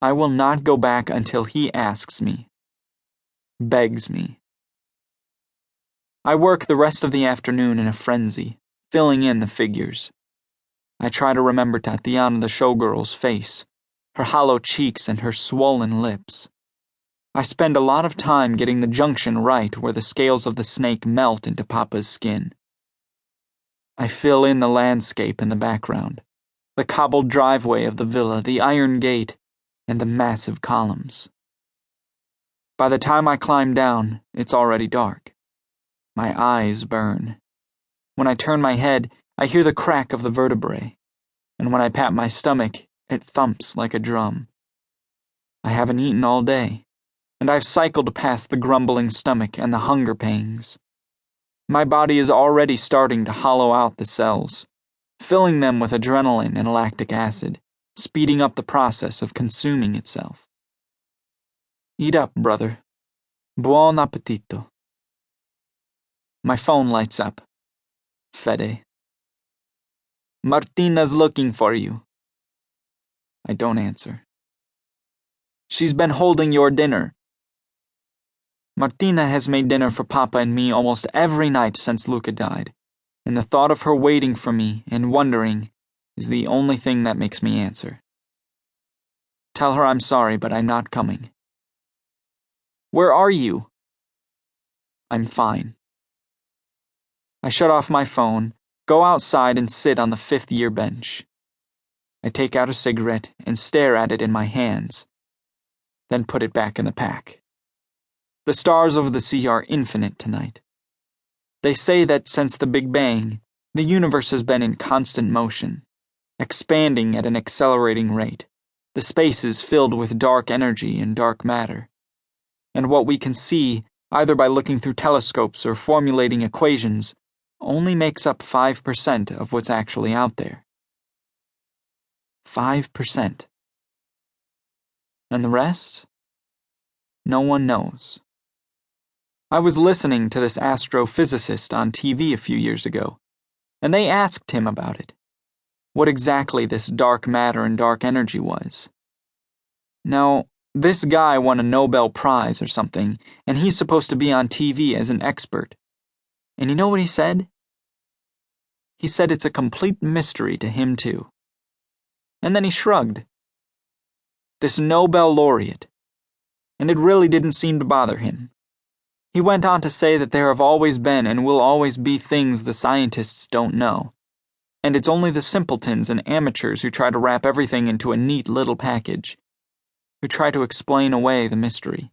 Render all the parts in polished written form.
I will not go back until he asks me, begs me. I work the rest of the afternoon in a frenzy, filling in the figures. I try to remember Tatiana the showgirl's face, her hollow cheeks and her swollen lips. I spend a lot of time getting the junction right where the scales of the snake melt into Papa's skin. I fill in the landscape in the background, the cobbled driveway of the villa, the iron gate, and the massive columns. By the time I climb down, it's already dark. My eyes burn. When I turn my head, I hear the crack of the vertebrae, and when I pat my stomach, it thumps like a drum. I haven't eaten all day, and I've cycled past the grumbling stomach and the hunger pangs. My body is already starting to hollow out the cells, filling them with adrenaline and lactic acid, speeding up the process of consuming itself. Eat up, brother. Buon appetito. My phone lights up. Fede. Martina's looking for you. I don't answer. She's been holding your dinner. Martina has made dinner for Papa and me almost every night since Luca died, and the thought of her waiting for me and wondering is the only thing that makes me answer. Tell her I'm sorry, but I'm not coming. Where are you? I'm fine. I shut off my phone, go outside and sit on the fifth-year bench. I take out a cigarette and stare at it in my hands, then put it back in the pack. The stars over the sea are infinite tonight. They say that since the Big Bang, the universe has been in constant motion, expanding at an accelerating rate, the spaces filled with dark energy and dark matter. And what we can see, either by looking through telescopes or formulating equations, only makes up 5% of what's actually out there. 5%. And the rest? No one knows. I was listening to this astrophysicist on TV a few years ago, and they asked him about it. What exactly this dark matter and dark energy was. Now, this guy won a Nobel Prize or something, and he's supposed to be on TV as an expert. And you know what he said? He said it's a complete mystery to him too. And then he shrugged. This Nobel laureate. And it really didn't seem to bother him. He went on to say that there have always been and will always be things the scientists don't know. And it's only the simpletons and amateurs who try to wrap everything into a neat little package, who try to explain away the mystery.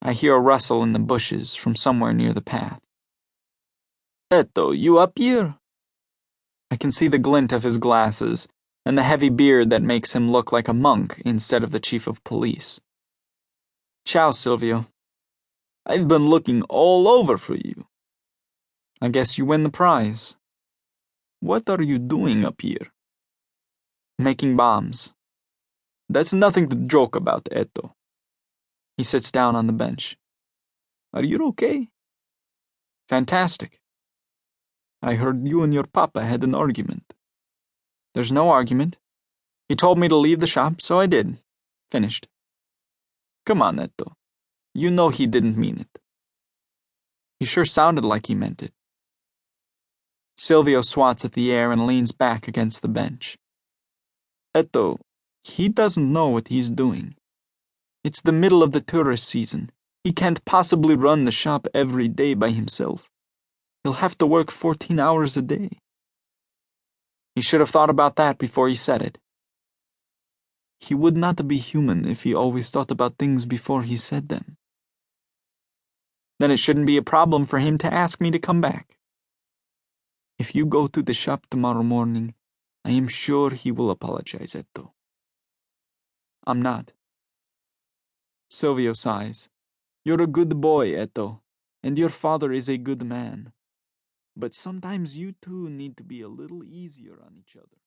I hear a rustle in the bushes from somewhere near the path. Etto, you up here? I can see the glint of his glasses and the heavy beard that makes him look like a monk instead of the chief of police. Ciao, Silvio. I've been looking all over for you. I guess you win the prize. What are you doing up here? Making bombs. That's nothing to joke about, Etto. He sits down on the bench. Are you okay? Fantastic. I heard you and your papa had an argument. There's no argument. He told me to leave the shop, so I did. Finished. Come on, Etto. You know he didn't mean it. He sure sounded like he meant it. Silvio swats at the air and leans back against the bench. Etto, he doesn't know what he's doing. It's the middle of the tourist season. He can't possibly run the shop every day by himself. He'll have to work 14 hours a day. He should have thought about that before he said it. He would not be human if he always thought about things before he said them. Then it shouldn't be a problem for him to ask me to come back. If you go to the shop tomorrow morning, I am sure he will apologize, Etto. I'm not. Silvio sighs. You're a good boy, Etto, and your father is a good man. But sometimes you two need to be a little easier on each other.